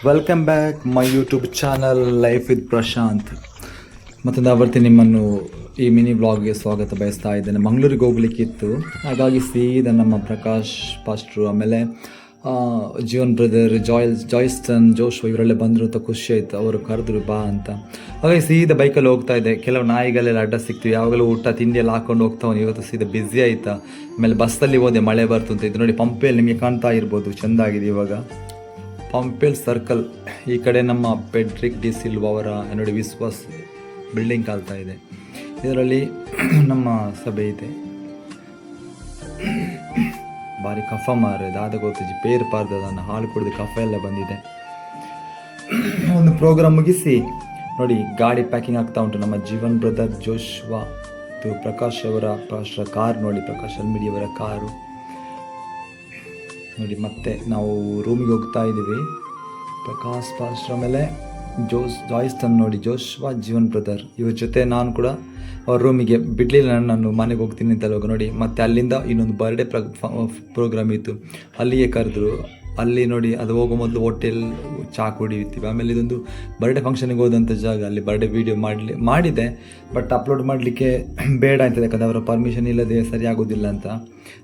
Welcome back my YouTube channel life with Prashant. ಮತ್ತೊಂದು ಆವರ್ತಿ ನಿಮ್ಮನ್ನು ಈ ಮಿನಿ ವ್ಲಾಗ್ಗೆ ಸ್ವಾಗತ ಬಯಸ್ತಾ ಇದ್ದೇನೆ. ಮಂಗಳೂರಿಗೆ ಹೋಗ್ಲಿಕ್ಕಿತ್ತು, ಹಾಗಾಗಿ ಸೀದಾ ನಮ್ಮ ಪ್ರಕಾಶ್ ಪಾಸ್ಟ್ರು, ಆಮೇಲೆ ಜೀವನ್ ಬ್ರದರ್, ಜಾಯ್ಸ್ಟನ್, ಜೋಶ್ವ ಇವರೆಲ್ಲ ಬಂದರು ಅಂತ ಖುಷಿ ಆಯಿತು. ಅವರು ಕರೆದ್ರು ಬಾ ಅಂತ. ಹಾಗಾಗಿ ಸೀದಾ ಬೈಕಲ್ಲಿ ಹೋಗ್ತಾ ಇದ್ದೆ. ಕೆಲವು ನಾಯಿಗಳೆಲ್ಲ ಅಡ್ಡ ಸಿಕ್ತು, ಯಾವಾಗಲೂ ಊಟ ತಿಂಡಿ ಎಲ್ಲ ಹಾಕೊಂಡು ಹೋಗ್ತಾವನು. ಇವತ್ತು ಸೀದಾ ಬ್ಯುಸಿ ಆಯಿತಾ. ಆಮೇಲೆ ಬಸ್ಸಲ್ಲಿ ಹೋದೆ, ಮಳೆ ಬರ್ತು ಅಂತ. ಇದು ನೋಡಿ ಪಂಪೆಯಲ್ಲಿ ನಿಮಗೆ ಕಾಣ್ತಾ ಇರ್ಬೋದು, ಚೆಂದಾಗಿದೆ ಇವಾಗ. ಪಂಪೆಲ್ ಸರ್ಕಲ್ ಈ ಕಡೆ ನಮ್ಮ ಪೆಡ್ರಿಕ್ ಡಿ ಸಿಲ್ವಾ ಅವರ ನೋಡಿ ವಿಶ್ವಾಸ್ ಬಿಲ್ಡಿಂಗ್ ಕಾಲ್ತಾ ಇದೆ. ಇದರಲ್ಲಿ ನಮ್ಮ ಸಭೆ ಇದೆ. ಭಾರಿ ಕಫ ಮಾರ ದಾದ ಗೊತ್ತಿಜಿ ಪೇರು ಪಾರ್ದದನ್ನು ಹಾಲು ಕುಡಿದು ಕಫ ಎಲ್ಲ ಬಂದಿದೆ. ಒಂದು ಪ್ರೋಗ್ರಾಮ್ ಮುಗಿಸಿ ನೋಡಿ ಗಾಡಿ ಪ್ಯಾಕಿಂಗ್ ಆಗ್ತಾ ಉಂಟು. ನಮ್ಮ ಜೀವನ್ ಬ್ರದರ್, ಜೋಶ್ವಾ, ಪ್ರಕಾಶ್ ಅವರ ಕಾರ್ ನೋಡಿ, ಪ್ರಕಾಶ್ ಅಲ್ಮಿಡಿ ಅವರ ಕಾರು ನೋಡಿ. ಮತ್ತೆ ನಾವು ರೂಮಿಗೆ ಹೋಗ್ತಾ ಇದ್ದೀವಿ. ಪ್ರಕಾಶ್ ಪಾಸ್ಟ್ರ ಮೇಲೆ ಜಾಯ್ಸ್ಟನ್ ನೋಡಿ, ಜೋಶ್ವಾ, ಜೀವನ್ ಬ್ರದರ್ ಇವ್ರ ಜೊತೆ ನಾನು ಕೂಡ ಅವ್ರ ರೂಮಿಗೆ ಬಿಡಲಿಲ್ಲ. ನಾನು ಮನೆಗೆ ಹೋಗ್ತೀನಿ ಅಂತ ಹೋಗಿ ನೋಡಿ. ಮತ್ತು ಅಲ್ಲಿಂದ ಇನ್ನೊಂದು ಬರ್ಡೇ ಪ್ರೋಗ್ರಾಮ್ ಇತ್ತು, ಅಲ್ಲಿಗೆ ಕರೆದ್ರು. ಅಲ್ಲಿ ನೋಡಿ ಅದು ಹೋಗೋ ಮೊದಲು ಹೋಟೆಲ್ ಚಹಾ ಕುಡಿಯುತ್ತೀವಿ. ಆಮೇಲೆ ಇದೊಂದು ಬರ್ಡೇ ಫಂಕ್ಷನಿಗೆ ಹೋದಂಥ ಜಾಗ. ಅಲ್ಲಿ ಬರ್ಡೇ ವೀಡಿಯೋ ಮಾಡಿದೆ, ಬಟ್ ಅಪ್ಲೋಡ್ ಮಾಡಲಿಕ್ಕೆ ಬೇಡ ಅಂತದೆ, ಯಾಕಂದರೆ ಅವರ ಪರ್ಮಿಷನ್ ಇಲ್ಲದೆ ಸರಿ ಆಗೋದಿಲ್ಲ ಅಂತ.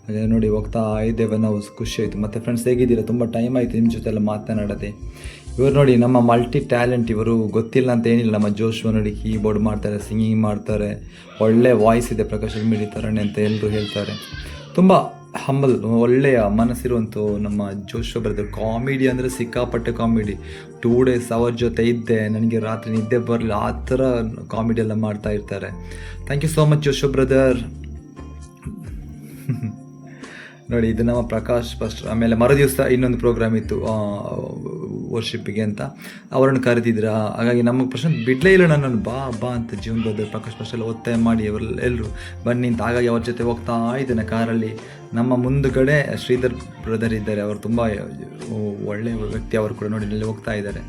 ಹಾಗೆ ನೋಡಿ ಹೋಗ್ತಾ ಇದ್ದೇವೆ ನಾವು. ಖುಷಿ ಆಯಿತು. ಮತ್ತು ಫ್ರೆಂಡ್ಸ್ ಹೇಗಿದ್ದೀರಾ? ತುಂಬ ಟೈಮ್ ಆಯಿತು ನಿಮ್ಮ ಜೊತೆ ಎಲ್ಲ ಮಾತನಾಡದೆ. ಇವರು ನೋಡಿ ನಮ್ಮ ಮಲ್ಟಿ ಟ್ಯಾಲೆಂಟ್. ಇವರು ಗೊತ್ತಿಲ್ಲ ಅಂತ ಏನಿಲ್ಲ. ನಮ್ಮ ಜೋಶ್ವ ನೋಡಿ ಕೀಬೋರ್ಡ್ ಮಾಡ್ತಾರೆ, ಸಿಂಗಿಂಗ್ ಮಾಡ್ತಾರೆ, ಒಳ್ಳೆ ವಾಯ್ಸ್ ಇದೆ. ಪ್ರಕಾಶ್ ಅಲ್ಮಿಡಿ ಥರನೇ ಅಂತ ಎಲ್ಲರೂ ಹೇಳ್ತಾರೆ. ತುಂಬ ಹಂಬಲ್, ಒಳ್ಳೆಯ ಮನಸ್ಸಿರುವಂಥ ನಮ್ಮ ಜೋಶ್ವ ಬ್ರದರ್. ಕಾಮಿಡಿ ಅಂದರೆ ಸಿಕ್ಕಾಪಟ್ಟೆ ಕಾಮಿಡಿ. 2 days ಅವ್ರ ಜೊತೆ ಇದ್ದೆ, ನನಗೆ ರಾತ್ರಿ ನಿದ್ದೆ ಬರಲಿಲ್ಲ, ಆ ಥರ ಕಾಮಿಡಿ ಎಲ್ಲ ಮಾಡ್ತಾ ಇರ್ತಾರೆ. Thank you so much Joshua brother. ನೋಡಿ ಇದು ನಮ್ಮ ಪ್ರಕಾಶ್ ಫಸ್ಟ್. ಆಮೇಲೆ ಮರುದಿವಸ ಇನ್ನೊಂದು ಪ್ರೋಗ್ರಾಮ್ ಇತ್ತು ವರ್ಷಿಪ್ಪಿಗೆ ಅಂತ, ಅವರನ್ನು ಕರೆದಿದ್ರ. ಹಾಗಾಗಿ ನಮ್ಮ ಪ್ರಶ್ನೆ ಬಿಡಲೇ ಇಲ್ಲ ನನ್ನನ್ನು, ಬಾ ಬಾ ಅಂತ ಜೀವನ್ ಬ್ರದರ್, ಪ್ರಕಾಶ್ ಫಸ್ಟ್ ಎಲ್ಲ ಒತ್ತಾಯ ಮಾಡಿ ಎಲ್ಲರೂ ಬನ್ನಿ ಅಂತ. ಹಾಗಾಗಿ ಅವ್ರ ಜೊತೆ ಹೋಗ್ತಾ ಇದ್ದೇನೆ ಕಾರಲ್ಲಿ. ನಮ್ಮ ಮುಂದುಗಡೆ ಶ್ರೀಧರ್ ಬ್ರದರ್ ಇದ್ದಾರೆ, ಅವರು ತುಂಬ ಒಳ್ಳೆಯ ವ್ಯಕ್ತಿ. ಅವರು ಕೂಡ ನೋಡಿ ಇಲ್ಲಿ ಹೋಗ್ತಾ ಇದ್ದಾರೆ.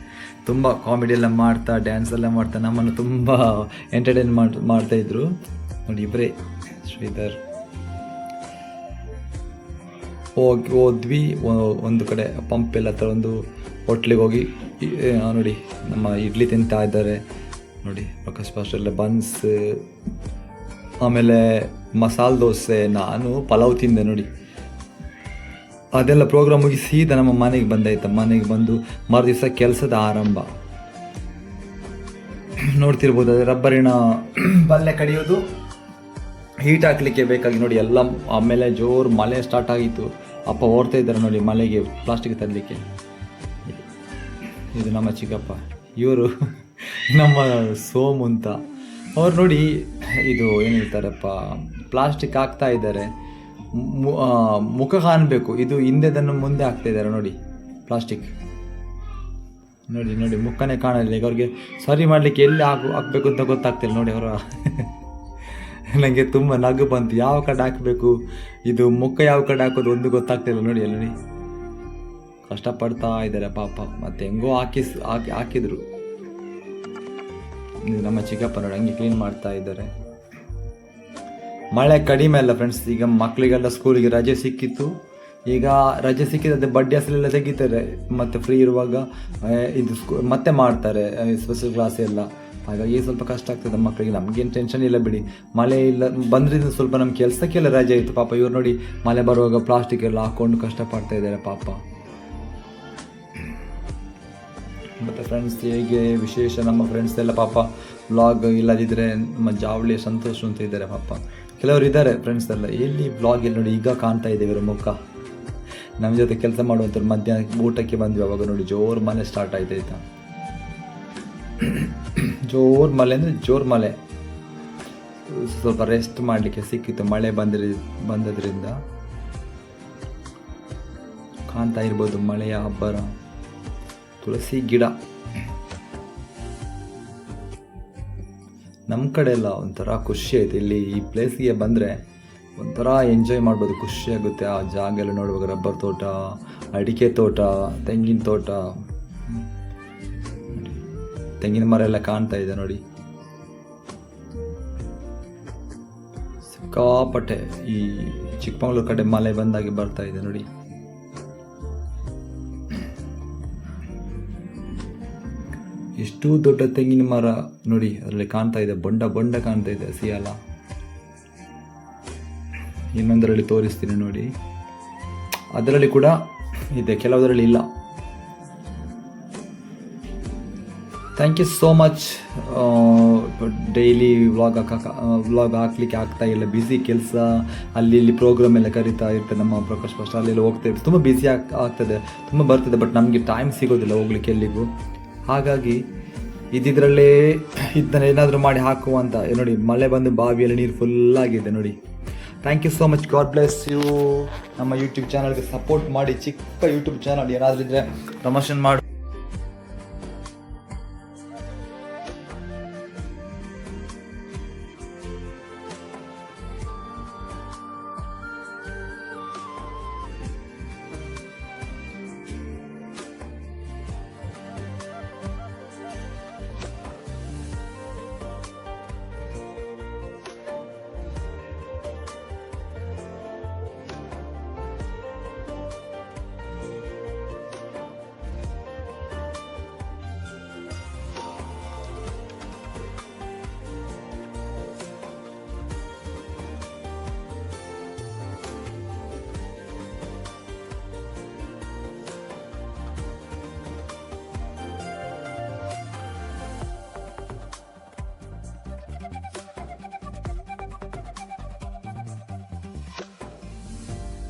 ತುಂಬ ಕಾಮಿಡಿ ಎಲ್ಲ ಮಾಡ್ತಾ, ಡ್ಯಾನ್ಸ್ ಎಲ್ಲ ಮಾಡ್ತಾ ನಮ್ಮನ್ನು ತುಂಬ ಎಂಟರ್ಟೈನ್ ಮಾಡ್ತಾಯಿದ್ರು ನೋಡಿ. ಇವರೇ ಶ್ರೀಧರ್. ಹೋದ್ವಿ ಒಂದು ಕಡೆ ಪಂಪೆಲ್ಲ ಹತ್ರ ಒಂದು ಹೋಟ್ಲಿಗೆ ಹೋಗಿ ನೋಡಿ ನಮ್ಮ ಇಡ್ಲಿ ತಿಂತಾ ಇದ್ದಾರೆ ನೋಡಿ. ಪ್ರಕಾಶ್ ಪಾಸ್ಟೆಲ್ಲ ಬನ್ಸ್, ಆಮೇಲೆ ಮಸಾಲೆ ದೋಸೆ, ನಾನು ಪಲಾವ್ ತಿಂದೆ ನೋಡಿ. ಅದೆಲ್ಲ ಪ್ರೋಗ್ರಾಮ್ ಮುಗಿಸಿ ಸೀದಾ ನಮ್ಮ ಮನೆಗೆ ಬಂದಾಯ್ತು. ಮನೆಗೆ ಬಂದು ಮರುದಿವಸ ಕೆಲಸದ ಆರಂಭ ನೋಡ್ತಿರ್ಬೋದು. ಅದೇ ರಬ್ಬರಿನ ಬಲ್ಲೆ ಕಡಿಯೋದು, ಹೀಟ್ ಹಾಕಲಿಕ್ಕೆ ಬೇಕಾಗಿ ನೋಡಿ ಎಲ್ಲ. ಆಮೇಲೆ ಜೋರು ಮಳೆ ಸ್ಟಾರ್ಟ್ ಆಗಿತ್ತು. ಅಪ್ಪ ಓಡ್ತಾ ಇದ್ದಾರೆ ನೋಡಿ ಮಳೆಗೆ ಪ್ಲಾಸ್ಟಿಕ್ ತರಲಿಕ್ಕೆ. ಇದು ನಮ್ಮ ಚಿಕ್ಕಪ್ಪ, ಇವರು ನಮ್ಮ ಸೋಮು ಅಂತ. ಅವ್ರು ನೋಡಿ ಇದು ಏನು ಹೇಳ್ತಾರಪ್ಪ, ಪ್ಲಾಸ್ಟಿಕ್ ಹಾಕ್ತಾ ಇದ್ದಾರೆ, ಮುಖ ಕಾಣಬೇಕು. ಇದು ಹಿಂದೆದನ್ನು ಮುಂದೆ ಹಾಕ್ತಾ ಇದ್ದಾರೆ ನೋಡಿ ಪ್ಲಾಸ್ಟಿಕ್. ನೋಡಿ ನೋಡಿ ಮುಖನೇ ಕಾಣಲ್ಲ. ಈಗ ಅವ್ರಿಗೆ ಸರಿ ಮಾಡಲಿಕ್ಕೆ ಎಲ್ಲಿ ಹಾಕಬೇಕು ಅಂತ ಗೊತ್ತಾಗ್ತಿಲ್ಲ ನೋಡಿ. ಅವರ ನನಗೆ ತುಂಬ ನಗು ಬಂತು. ಯಾವ ಕಡೆ ಹಾಕಬೇಕು, ಇದು ಮುಖ ಯಾವ ಕಡೆ ಹಾಕೋದು ಒಂದು ಗೊತ್ತಾಗ್ತಿಲ್ಲ ನೋಡಿ. ಅಲ್ಲಿ ನೋಡಿ ಕಷ್ಟಪಡ್ತಾ ಇದ್ದಾರೆ ಪಾಪ. ಮತ್ತೆ ಹೆಂಗೋ ಹಾಕಿದ್ರು. ನಮ್ಮ ಚಿಕ್ಕಪ್ಪ ನೋಡಿ ಹಂಗೆ ಕ್ಲೀನ್ ಮಾಡ್ತಾ ಇದ್ದಾರೆ. ಮಳೆ ಕಡಿಮೆ ಅಲ್ಲ ಫ್ರೆಂಡ್ಸ್. ಈಗ ಮಕ್ಕಳಿಗೆಲ್ಲ ಸ್ಕೂಲಿಗೆ ರಜೆ ಸಿಕ್ಕಿತ್ತು. ಈಗ ರಜೆ ಸಿಕ್ಕಿದ್ರೆ ಬಡ್ಡಿ ಅಸಲೆಲ್ಲ ತೆಗಿತಾರೆ. ಮತ್ತು ಫ್ರೀ ಇರುವಾಗ ಇದು ಮತ್ತೆ ಮಾಡ್ತಾರೆ ಸ್ಪೆಷಲ್ ಕ್ಲಾಸ್ ಎಲ್ಲ. ಹಾಗಾಗಿ ಸ್ವಲ್ಪ ಕಷ್ಟ ಆಗ್ತದೆ ಮಕ್ಕಳಿಗೆ. ನಮಗೇನು ಟೆನ್ಷನ್ ಇಲ್ಲ ಬಿಡಿ. ಮಳೆ ಇಲ್ಲ ಬಂದ್ರಿಂದ ಸ್ವಲ್ಪ ನಮ್ಮ ಕೆಲಸಕ್ಕೆಲ್ಲ ರಜೆ ಇತ್ತು ಪಾಪ. ಇವ್ರು ನೋಡಿ ಮಳೆ ಬರುವಾಗ ಪ್ಲಾಸ್ಟಿಕ್ ಎಲ್ಲ ಹಾಕ್ಕೊಂಡು ಕಷ್ಟಪಡ್ತಾ ಇದ್ದಾರೆ ಪಾಪ. ಮತ್ತು ಫ್ರೆಂಡ್ಸ್ ಹೇಗೆ ವಿಶೇಷ? ನಮ್ಮ ಫ್ರೆಂಡ್ಸ್ ಎಲ್ಲ ಪಾಪ ವ್ಲಾಗ್ ಇಲ್ಲದಿದ್ದರೆ ನಮ್ಮ ಜಾವಳಿ ಸಂತೋಷ ಅಂತ ಇದ್ದಾರೆ ಪಾಪ. ಕೆಲವರು ಇದ್ದಾರೆ ಫ್ರೆಂಡ್ಸ್ ಎಲ್ಲ. ಎಲ್ಲಿ ವ್ಲಾಗ್ ಇಲ್ಲಿ ನೋಡಿ ಈಗ ಕಾಣ್ತಾ ಇದೆ ಇವರ ಮುಖ. ನಮ್ಮ ಜೊತೆ ಕೆಲಸ ಮಾಡುವಂಥವ್ರು ಮಧ್ಯಾಹ್ನ ಊಟಕ್ಕೆ ಬಂದ್ವಿ. ಅವಾಗ ನೋಡಿ ಜೋರು ಮಳೆ ಸ್ಟಾರ್ಟ್ ಆಯ್ತಾಯ್ತಾ. ಜೋರು ಮಳೆ ಅಂದರೆ ಜೋರು ಮಳೆ. ಸ್ವಲ್ಪ ರೆಸ್ಟ್ ಮಾಡಲಿಕ್ಕೆ ಸಿಕ್ಕಿತ್ತು ಮಳೆ ಬಂದದ್ರಿಂದ. ಕಾಣ್ತಾ ಇರ್ಬೋದು ಮಳೆಯ ಅಬ್ಬರ. ತುಳಸಿ ಗಿಡ ನಮ್ಮ ಕಡೆ ಎಲ್ಲ ಒಂಥರ ಖುಷಿ ಆಯ್ತು. ಇಲ್ಲಿ ಈ ಪ್ಲೇಸ್ಗೆ ಬಂದರೆ ಒಂಥರ ಎಂಜಾಯ್ ಮಾಡ್ಬೋದು, ಖುಷಿ ಆಗುತ್ತೆ. ಆ ಜಾಗ ಎಲ್ಲ ನೋಡುವಾಗ ರಬ್ಬರ್ ತೋಟ, ಅಡಿಕೆ ತೋಟ, ತೆಂಗಿನ ತೋಟ, ತೆಂಗಿನ ಮರ ಎಲ್ಲ ಕಾಣ್ತಾ ಇದೆ ನೋಡಿ. ಸಿಕ್ಕಾಪಟ್ಟೆ ಈ ಚಿಕ್ಕಮಗಳೂರು ಕಡೆ ಮಳೆ ಬಂದಾಗಿ ಬರ್ತಾ ಇದೆ ನೋಡಿ. ಎಷ್ಟು ದೊಡ್ಡ ತೆಂಗಿನ ಮರ ನೋಡಿ, ಅದರಲ್ಲಿ ಕಾಣ್ತಾ ಇದೆ, ಬೊಂಡ ಕಾಣ್ತಾ ಇದೆ, ಸಿಯಾಲ. ಇನ್ನೊಂದರಲ್ಲಿ ತೋರಿಸ್ತೀನಿ ನೋಡಿ, ಅದರಲ್ಲಿ ಕೂಡ ಇದೆ, ಕೆಲವದರಲ್ಲಿ ಇಲ್ಲ. Thank you so much. Daily vlog ಹಾಕ್ಲಿಕ್ಕೆ ಆಗ್ತಾ ಇಲ್ಲ, ಬ್ಯುಸಿ ಕೆಲಸ, ಅಲ್ಲಿ ಇಲ್ಲಿ ಪ್ರೋಗ್ರಾಮ್ ಎಲ್ಲ ಕರಿತಾ ಇರ್ತದೆ, ನಮ್ಮ ಪ್ರಕಾಶ್ ಫಸ್ಟ್ ಅಲ್ಲೆಲ್ಲ ಹೋಗ್ತಾ ಇರ್ತದೆ, ತುಂಬ ಬ್ಯುಸಿ ಆಗ್ತದೆ, ತುಂಬ ಬರ್ತದೆ, ಬಟ್ ನಮಗೆ ಟೈಮ್ ಸಿಗೋದಿಲ್ಲ ಹೋಗ್ಲಿಕ್ಕೆ ಎಲ್ಲಿಗೂ. ಹಾಗಾಗಿ ಇದರಲ್ಲೇ ಇದನ್ನ ಏನಾದರೂ ಮಾಡಿ ಹಾಕುವಂತ. ನೋಡಿ, ಮಳೆ ಬಂದು ಬಾವಿಯಲ್ಲಿ ನೀರು ಫುಲ್ ಆಗಿದೆ ನೋಡಿ. Thank you so much, God bless you. ನಮ್ಮ ಯೂಟ್ಯೂಬ್ ಚಾನಲ್ಗೆ ಸಪೋರ್ಟ್ ಮಾಡಿ. ಚಿಕ್ಕ ಯೂಟ್ಯೂಬ್ ಚಾನಲ್, ಏನಾದರೂ ಇದ್ದರೆ ಪ್ರಮೋಷನ್ ಮಾಡಿ.